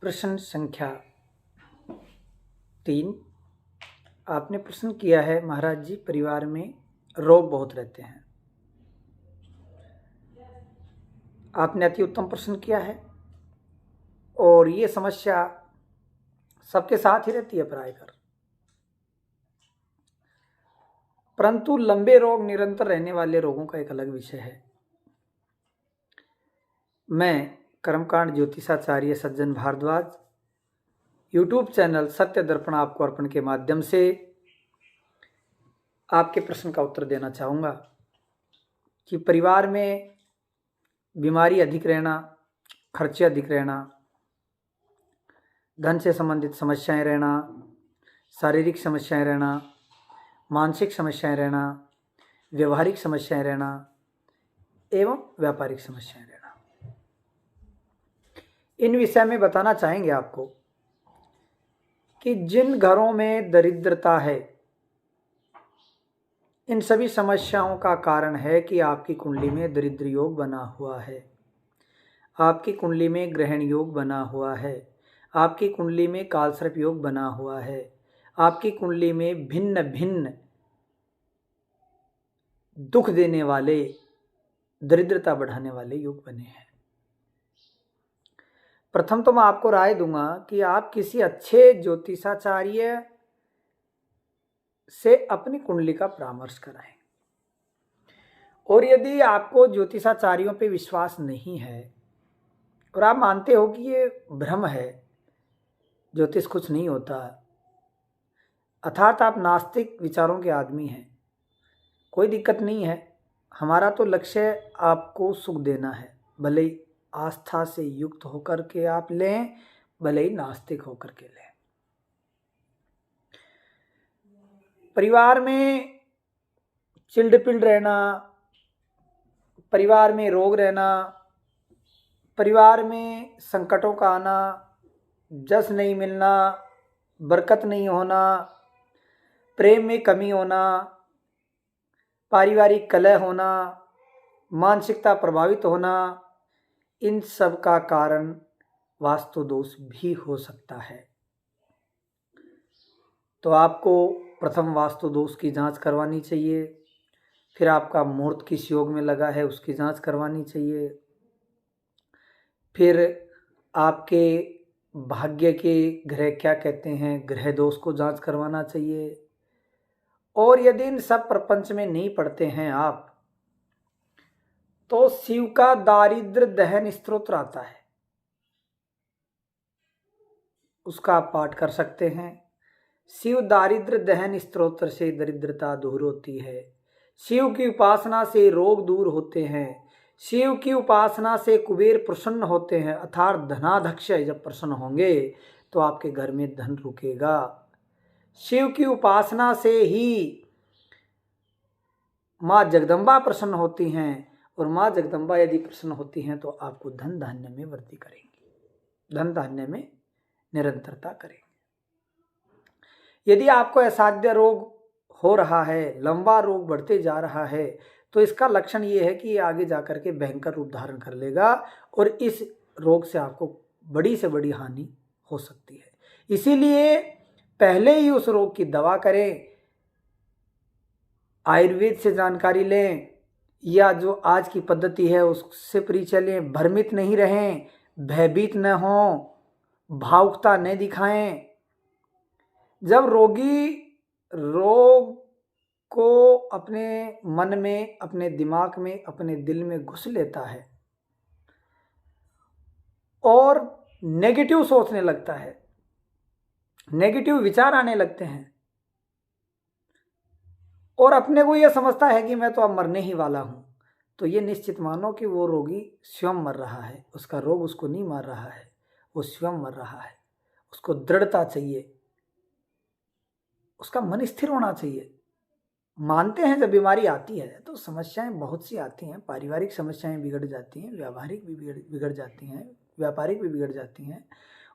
प्रश्न संख्या 3। आपने प्रश्न किया है, महाराज जी परिवार में रोग बहुत रहते हैं। आपने अति उत्तम प्रश्न किया है और ये समस्या सबके साथ ही रहती है प्रायकर, परंतु लंबे रोग निरंतर रहने वाले रोगों का एक अलग विषय है। मैं कर्मकांड ज्योतिषाचार्य सज्जन भारद्वाज यूट्यूब चैनल सत्य दर्पण आपको अर्पण के माध्यम से आपके प्रश्न का उत्तर देना चाहूँगा कि परिवार में बीमारी अधिक रहना, खर्चे अधिक रहना, धन से संबंधित समस्याएं रहना, शारीरिक समस्याएं रहना, मानसिक समस्याएं रहना, व्यवहारिक समस्याएं रहना एवं व्यापारिक समस्याएं रहना, इन विषय में बताना चाहेंगे आपको कि जिन घरों में दरिद्रता है, इन सभी समस्याओं का कारण है कि आपकी कुंडली में दरिद्र योग बना हुआ है, आपकी कुंडली में ग्रहण योग बना हुआ है, आपकी कुंडली में कालसर्प योग बना हुआ है, आपकी कुंडली में भिन्न भिन्न दुख देने वाले, दरिद्रता बढ़ाने वाले योग बने हैं। प्रथम तो मैं आपको राय दूंगा कि आप किसी अच्छे ज्योतिषाचार्य से अपनी कुंडली का परामर्श कराएं। और यदि आपको ज्योतिषाचार्यों पे विश्वास नहीं है और आप मानते हो कि ये भ्रम है, ज्योतिष कुछ नहीं होता, अर्थात आप नास्तिक विचारों के आदमी हैं, कोई दिक्कत नहीं है। हमारा तो लक्ष्य आपको सुख देना है, भले ही आस्था से युक्त होकर के आप लें, भले ही नास्तिक होकर के लें। परिवार में चिल्ड-पिल्ड रहना, परिवार में रोग रहना, परिवार में संकटों का आना, जस नहीं मिलना, बरकत नहीं होना, प्रेम में कमी होना, पारिवारिक कलह होना, मानसिकता प्रभावित होना, इन सब का कारण वास्तु दोष भी हो सकता है। तो आपको प्रथम वास्तु दोष की जांच करवानी चाहिए, फिर आपका मुहूर्त किस योग में लगा है उसकी जांच करवानी चाहिए, फिर आपके भाग्य के ग्रह क्या कहते हैं, ग्रह दोष को जांच करवाना चाहिए। और यदि इन सब प्रपंच में नहीं पढ़ते हैं आप, तो शिव का दारिद्र दहन स्तोत्र आता है, उसका आप पाठ कर सकते हैं। शिव दारिद्र दहन स्तोत्र से दरिद्रता दूर होती है, शिव की उपासना से रोग दूर होते हैं, शिव की उपासना से कुबेर प्रसन्न होते हैं, अर्थात धनाध्यक्ष जब प्रसन्न होंगे तो आपके घर में धन रुकेगा। शिव की उपासना से ही माँ जगदम्बा प्रसन्न होती हैं, और माँ जगदम्बा यदि प्रसन्न होती हैं तो आपको धन धान्य में वृद्धि करेंगी, धन धान्य में निरंतरता करेंगे। यदि आपको असाध्य रोग हो रहा है, लंबा रोग बढ़ते जा रहा है, तो इसका लक्षण ये है कि आगे जाकर के भयंकर रूप धारण कर लेगा और इस रोग से आपको बड़ी से बड़ी हानि हो सकती है। इसीलिए पहले ही उस रोग की दवा करें, आयुर्वेद से जानकारी लें या जो आज की पद्धति है उससे परिचय लें, भ्रमित नहीं रहें, भयभीत न हों, भावुकता न दिखाएं। जब रोगी रोग को अपने मन में, अपने दिमाग में, अपने दिल में घुस लेता है और नेगेटिव सोचने लगता है, नेगेटिव विचार आने लगते हैं और अपने को यह समझता है कि मैं तो अब मरने ही वाला हूं, तो ये निश्चित मानो कि वो रोगी स्वयं मर रहा है, उसका रोग उसको नहीं मार रहा है, वो स्वयं मर रहा है। उसको दृढ़ता चाहिए, उसका मन स्थिर होना चाहिए। मानते हैं जब बीमारी आती है तो समस्याएं बहुत सी आती हैं, पारिवारिक समस्याएं बिगड़ जाती हैं, व्यावहारिक भी बिगड़ जाती हैं, व्यापारिक भी बिगड़ जाती हैं,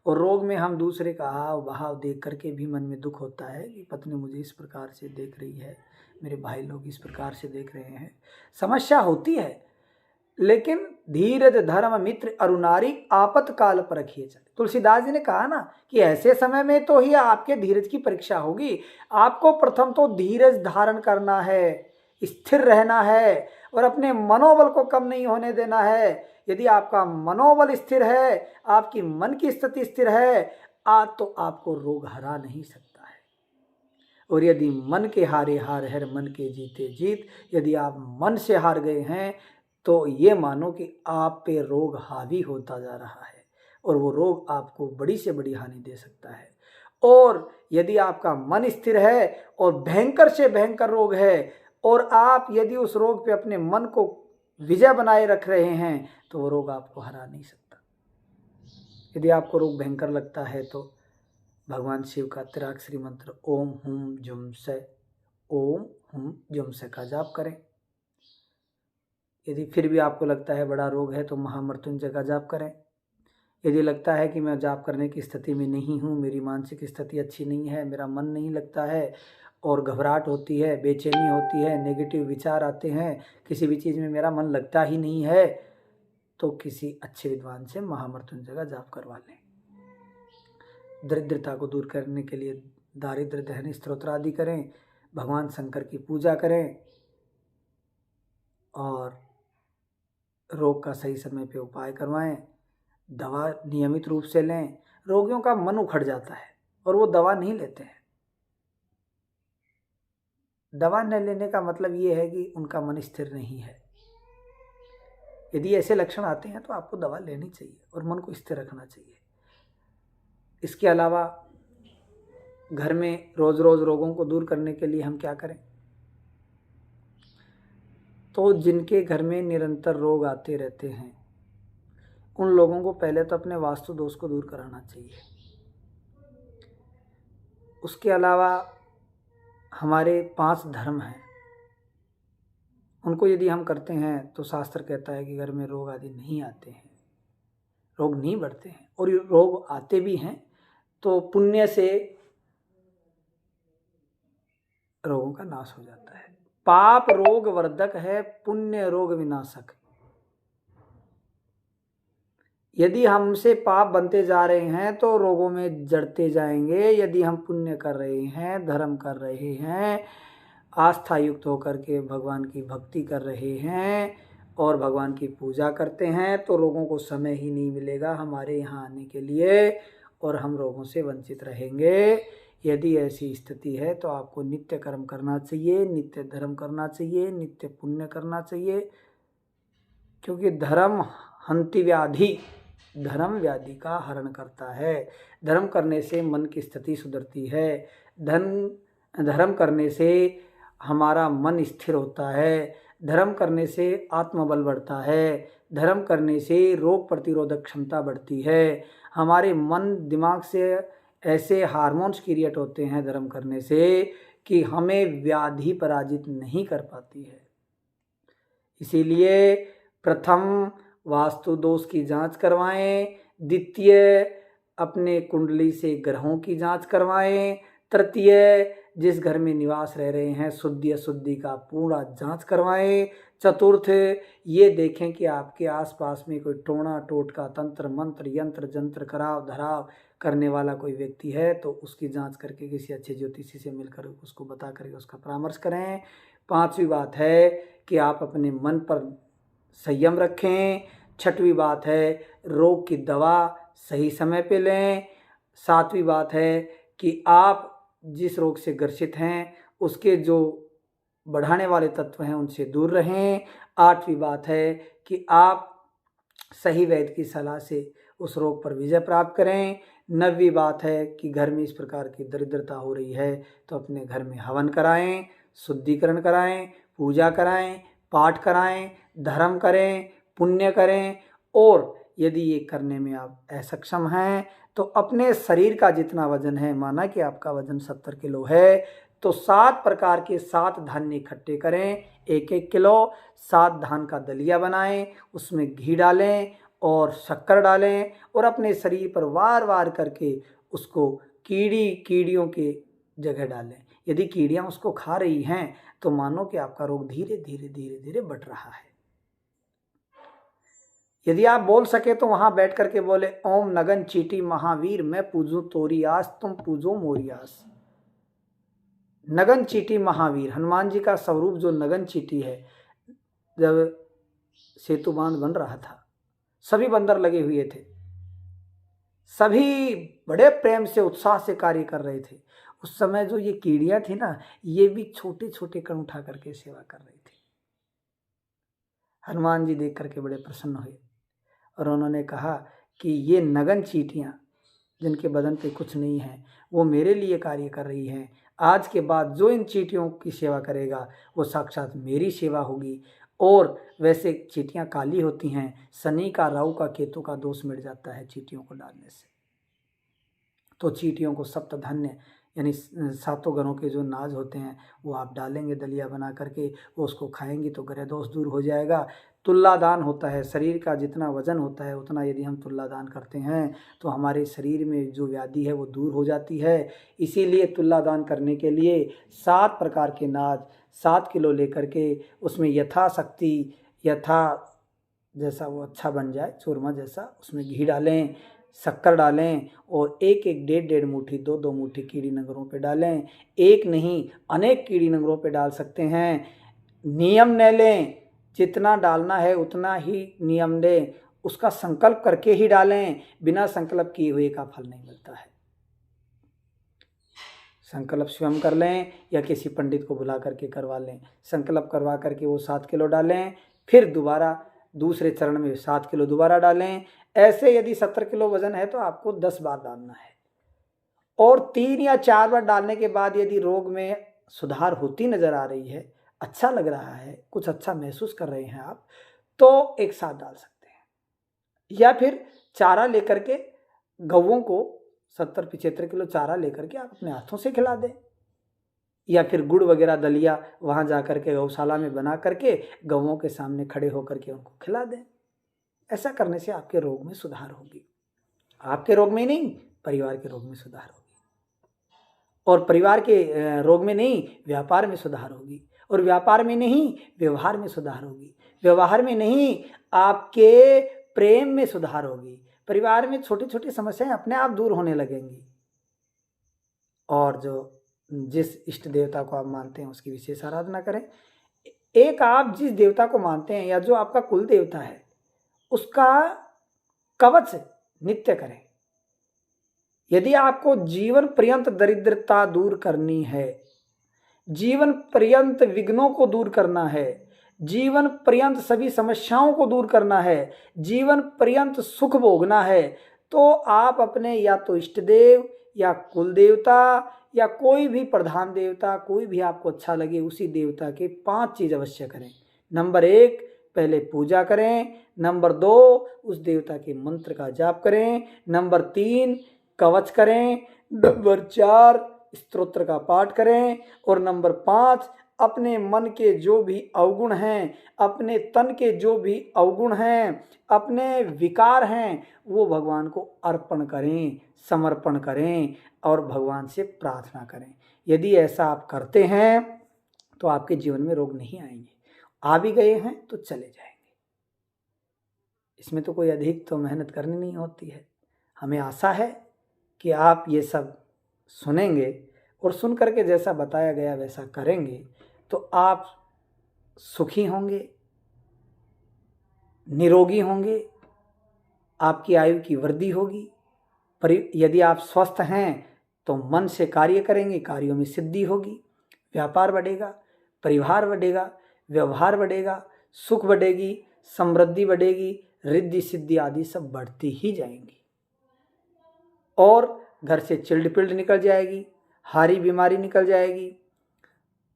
और रोग में हम दूसरे का हाव भाव देख करके भी मन में दुख होता है कि पत्नी मुझे इस प्रकार से देख रही है, मेरे भाई लोग इस प्रकार से देख रहे हैं। समस्या होती है, लेकिन धीरज धर्म मित्र अरुनारी आपत्काल परखिए चले। तुलसीदास जी ने कहा ना कि ऐसे समय में तो ही आपके धीरज की परीक्षा होगी। आपको प्रथम तो धीरज धारण करना है, स्थिर रहना है और अपने मनोबल को कम नहीं होने देना है। यदि आपका मनोबल स्थिर है, आपकी मन की स्थिति स्थिर है, तो आपको रोग हरा नहीं सकता है। और यदि मन के हारे हार है, मन के जीते जीत, यदि आप मन से हार गए हैं तो ये मानो कि आप पे रोग हावी होता जा रहा है और वो रोग आपको बड़ी से बड़ी हानि दे सकता है। और यदि आपका मन स्थिर है और भयंकर से भयंकर रोग है और आप यदि उस रोग पे अपने मन को विजय बनाए रख रहे हैं तो वो रोग आपको हरा नहीं सकता। यदि आपको रोग भयंकर लगता है तो भगवान शिव का त्रिअक्षरी मंत्र ओम हुम जुम से, ओम हुम जुम से का जाप करें। यदि फिर भी आपको लगता है बड़ा रोग है तो महामृत्युंजय का जाप करें। यदि लगता है कि मैं जाप करने की स्थिति में नहीं हूँ, मेरी मानसिक स्थिति अच्छी नहीं है, मेरा मन नहीं लगता है और घबराहट होती है, बेचैनी होती है, नेगेटिव विचार आते हैं, किसी भी चीज़ में मेरा मन लगता ही नहीं है, तो किसी अच्छे विद्वान से महामृत्युंजय का जाप करवा लें। दरिद्रता को दूर करने के लिए दारिद्र्य दहन स्तोत्र आदि करें, भगवान शंकर की पूजा करें और रोग का सही समय पे उपाय करवाएं। दवा नियमित रूप से लें। रोगियों का मन उखड़ जाता है और वो दवा नहीं लेते हैं। दवा न लेने का मतलब ये है कि उनका मन स्थिर नहीं है। यदि ऐसे लक्षण आते हैं तो आपको दवा लेनी चाहिए और मन को स्थिर रखना चाहिए। इसके अलावा घर में रोज रोज रोगों को दूर करने के लिए हम क्या करें? तो जिनके घर में निरंतर रोग आते रहते हैं उन लोगों को पहले तो अपने वास्तु दोष को दूर कराना चाहिए। उसके अलावा हमारे 5 धर्म हैं, उनको यदि हम करते हैं तो शास्त्र कहता है कि घर में रोग आदि नहीं आते हैं, रोग नहीं बढ़ते हैं। और ये रोग आते भी हैं तो पुण्य से रोगों का नाश हो जाता है। पाप रोग वर्धक है, पुण्य रोग विनाशक। यदि हमसे पाप बनते जा रहे हैं तो रोगों में जड़ते जाएंगे। यदि हम पुण्य कर रहे हैं, धर्म कर रहे हैं, आस्था युक्त होकर के भगवान की भक्ति कर रहे हैं और भगवान की पूजा करते हैं तो रोगों को समय ही नहीं मिलेगा हमारे यहाँ आने के लिए और हम रोगों से वंचित रहेंगे। यदि ऐसी स्थिति है तो आपको नित्य कर्म करना चाहिए, नित्य धर्म करना चाहिए, नित्य पुण्य करना चाहिए, क्योंकि धर्म हंति व्याधि, धर्म व्याधि का हरण करता है। धर्म करने से मन की स्थिति सुधरती है। धर्म करने से हमारा मन स्थिर होता है। धर्म करने से आत्मबल बढ़ता है। धर्म करने से रोग प्रतिरोधक क्षमता बढ़ती है। हमारे मन दिमाग से ऐसे हार्मोन्स क्रिएट होते हैं धर्म करने से कि हमें व्याधि पराजित नहीं कर पाती है। इसीलिए प्रथम वास्तु दोष की जांच करवाएं, द्वितीय अपने कुंडली से ग्रहों की जांच करवाएं, तृतीय जिस घर में निवास रह रहे हैं शुद्धि अशुद्धि का पूरा जांच करवाएं, चतुर्थ ये देखें कि आपके आसपास में कोई टोना टोटका तंत्र मंत्र यंत्र जंत्र कराव धराव करने वाला कोई व्यक्ति है तो उसकी जांच करके किसी अच्छे ज्योतिषी से मिलकर उसको बता करके उसका परामर्श करें। 5वीं बात है कि आप अपने मन पर संयम रखें। 6वीं बात है रोग की दवा सही समय पे लें। 7वीं बात है कि आप जिस रोग से ग्रसित हैं उसके जो बढ़ाने वाले तत्व हैं उनसे दूर रहें। 8वीं बात है कि आप सही वैद्य की सलाह से उस रोग पर विजय प्राप्त करें। 9वीं बात है कि घर में इस प्रकार की दरिद्रता हो रही है तो अपने घर में हवन कराएं, शुद्धिकरण कराएं, पूजा कराएं, पाठ कराएं, धर्म करें, पुण्य करें। और यदि ये करने में आप असक्षम हैं तो अपने शरीर का जितना वजन है, माना कि आपका वजन 70 किलो है, तो 7 प्रकार के 7 धान्य इकट्ठे करें, 1-1 किलो। 7 धान का दलिया बनाएं, उसमें घी डालें और शक्कर डालें और अपने शरीर पर वार वार करके उसको कीड़ियों के जगह डालें। यदि कीड़ियाँ उसको खा रही हैं तो मानो कि आपका रोग धीरे धीरे धीरे धीरे बढ़ रहा है। यदि आप बोल सके तो वहां बैठ करके बोले, ओम नगन चीटी महावीर, मैं पूजू तोरी आस, तुम पूजो मोरी आस। नगन चीटी महावीर, हनुमान जी का स्वरूप जो नगन चीटी है। जब सेतु बांध बन रहा था, सभी बंदर लगे हुए थे, सभी बड़े प्रेम से उत्साह से कार्य कर रहे थे। उस समय जो ये कीड़ियां थी ना, ये भी छोटे छोटे कण उठा करके सेवा कर रही थी। हनुमान जी देख करके बड़े प्रसन्न हुए और उन्होंने कहा कि ये नगन चींटियां जिनके बदन पे कुछ नहीं है, वो मेरे लिए कार्य कर रही हैं। आज के बाद जो इन चींटियों की सेवा करेगा वो साक्षात मेरी सेवा होगी। और वैसे चींटियां काली होती हैं, शनि का, राहु का, केतु का दोष मिट जाता है चींटियों को डालने से। तो चींटियों को सप्तधान्य यानी सातों गणों के जो नाज होते हैं वो आप डालेंगे दलिया बना करके, वो उसको खाएंगे तो ग्रह दोष दूर हो जाएगा। तुल्लादान होता है, शरीर का जितना वजन होता है उतना यदि हम तुल्लादान करते हैं तो हमारे शरीर में जो व्याधि है वो दूर हो जाती है। इसीलिए तुल्लादान करने के लिए 7 प्रकार के नाज 7 किलो लेकर के उसमें यथाशक्ति, यथा जैसा वो अच्छा बन जाए चूरमा जैसा, उसमें घी डालें, शक्कर डालें और एक एक 1.5 मुट्ठी 2-2 मुट्ठी कीड़ी नंगरों पे डालें। एक नहीं अनेक कीड़ी नंगरों पे डाल सकते हैं। नियम न लें, जितना डालना है उतना ही नियम लें, उसका संकल्प करके ही डालें। बिना संकल्प किए हुए का फल नहीं मिलता है। संकल्प स्वयं कर लें या किसी पंडित को बुला करके करवा लें। संकल्प करवा करके वो 7 किलो डालें, फिर दोबारा दूसरे चरण में 7 किलो दोबारा डालें। ऐसे यदि 70 किलो वजन है तो आपको 10 बार डालना है। और 3 या 4 बार डालने के बाद यदि रोग में सुधार होती नजर आ रही है, अच्छा लग रहा है, कुछ अच्छा महसूस कर रहे हैं आप, तो एक साथ डाल सकते हैं। या फिर चारा लेकर के गौओं को 70-75 किलो चारा लेकर के आप अपने हाथों से खिला दें, या फिर गुड़ वगैरह दलिया वहां जा करके गौशाला में बना करके गौओं के सामने खड़े होकर के उनको खिला दें। ऐसा करने से आपके रोग में सुधार होगी। आपके रोग में नहीं, परिवार के रोग में सुधार होगी। और परिवार के रोग में नहीं, व्यापार में सुधार होगी। और व्यापार में नहीं, व्यवहार में सुधार होगी। व्यवहार में नहीं, आपके प्रेम में सुधार होगी। परिवार में छोटी छोटी समस्याएं अपने आप दूर होने लगेंगी। और जो जिस इष्ट देवता को आप मानते हैं उसकी विशेष आराधना करें। एक आप जिस देवता को मानते हैं या जो आपका कुल देवता है उसका कवच नित्य करें। यदि आपको जीवन पर्यंत दरिद्रता दूर करनी है, जीवन पर्यंत विघ्नों को दूर करना है, जीवन पर्यंत सभी समस्याओं को दूर करना है, जीवन पर्यंत सुख भोगना है, तो आप अपने या तो इष्ट देव या कुल देवता या कोई भी प्रधान देवता, कोई भी आपको अच्छा लगे उसी देवता के 5 चीज अवश्य करें। नंबर 1, पहले पूजा करें। नंबर 2, उस देवता के मंत्र का जाप करें। नंबर 3, कवच करें। नंबर 4, स्तोत्र का पाठ करें। और नंबर 5, अपने मन के जो भी अवगुण हैं, अपने तन के जो भी अवगुण हैं, अपने विकार हैं, वो भगवान को अर्पण करें, समर्पण करें और भगवान से प्रार्थना करें। यदि ऐसा आप करते हैं तो आपके जीवन में रोग नहीं आएंगे। आ भी गए हैं तो चले जाएंगे। इसमें तो कोई अधिक तो मेहनत करनी नहीं होती है। हमें आशा है कि आप ये सब सुनेंगे और सुन करके जैसा बताया गया वैसा करेंगे तो आप सुखी होंगे, निरोगी होंगे, आपकी आयु की वृद्धि होगी। पर यदि आप स्वस्थ हैं तो मन से कार्य करेंगे, कार्यों में सिद्धि होगी, व्यापार बढ़ेगा, परिवार बढ़ेगा, व्यवहार बढ़ेगा, सुख बढ़ेगी, समृद्धि बढ़ेगी, रिद्धि सिद्धि आदि सब बढ़ती ही जाएंगी। और घर से चिल्ड पिल्ड निकल जाएगी, हारी बीमारी निकल जाएगी।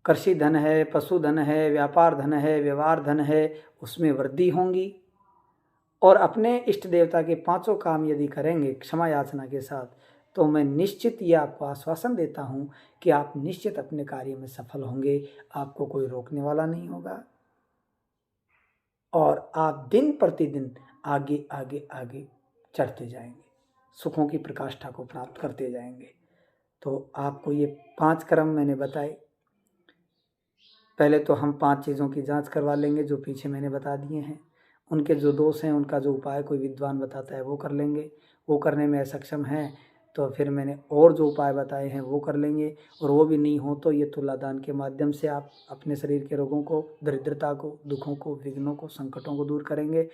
कृषि धन है, पशुधन है, व्यापार धन है, व्यवहार धन है, उसमें वृद्धि होंगी। और अपने इष्ट देवता के 5 काम यदि करेंगे क्षमा याचना के साथ, तो मैं निश्चित ये आपको आश्वासन देता हूँ कि आप निश्चित अपने कार्य में सफल होंगे। आपको कोई रोकने वाला नहीं होगा और आप दिन प्रतिदिन आगे आगे आगे चढ़ते जाएंगे, सुखों की प्रकाष्ठा को प्राप्त करते जाएंगे। तो आपको ये 5 क्रम मैंने बताए। पहले तो हम 5 चीज़ों की जांच करवा लेंगे जो पीछे मैंने बता दिए हैं। उनके जो दोष हैं उनका जो उपाय कोई विद्वान बताता है वो कर लेंगे, वो करने में असक्षम हैं तो फिर मैंने और जो उपाय बताए हैं वो कर लेंगे, और वो भी नहीं हो तो ये तुलादान के माध्यम से आप अपने शरीर के रोगों को, दरिद्रता को, दुखों को, विघ्नों को, संकटों को दूर करेंगे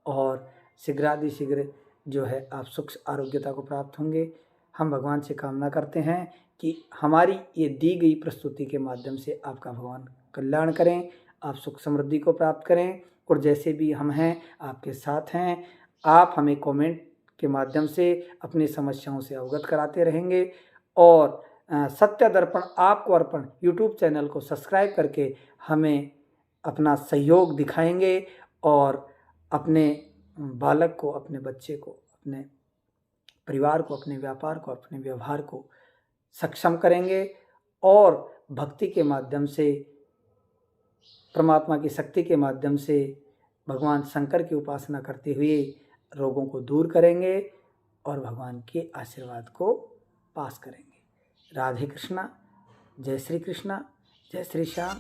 और शीघ्र जो है आप सुख आरोग्यता को प्राप्त होंगे। हम भगवान से कामना करते हैं कि हमारी ये दी गई प्रस्तुति के माध्यम से आपका भगवान कल्याण करें, आप सुख समृद्धि को प्राप्त करें, और जैसे भी हम हैं आपके साथ हैं। आप हमें कमेंट के माध्यम से अपनी समस्याओं से अवगत कराते रहेंगे, और सत्य दर्पण आपको अर्पण यूट्यूब चैनल को सब्सक्राइब करके हमें अपना सहयोग दिखाएंगे और अपने बालक को, अपने बच्चे को, अपने परिवार को, अपने व्यापार को, अपने व्यवहार को सक्षम करेंगे, और भक्ति के माध्यम से, परमात्मा की शक्ति के माध्यम से भगवान शंकर की उपासना करते हुए रोगों को दूर करेंगे और भगवान के आशीर्वाद को पास करेंगे। राधे कृष्णा, जय श्री कृष्णा, जय श्री श्याम।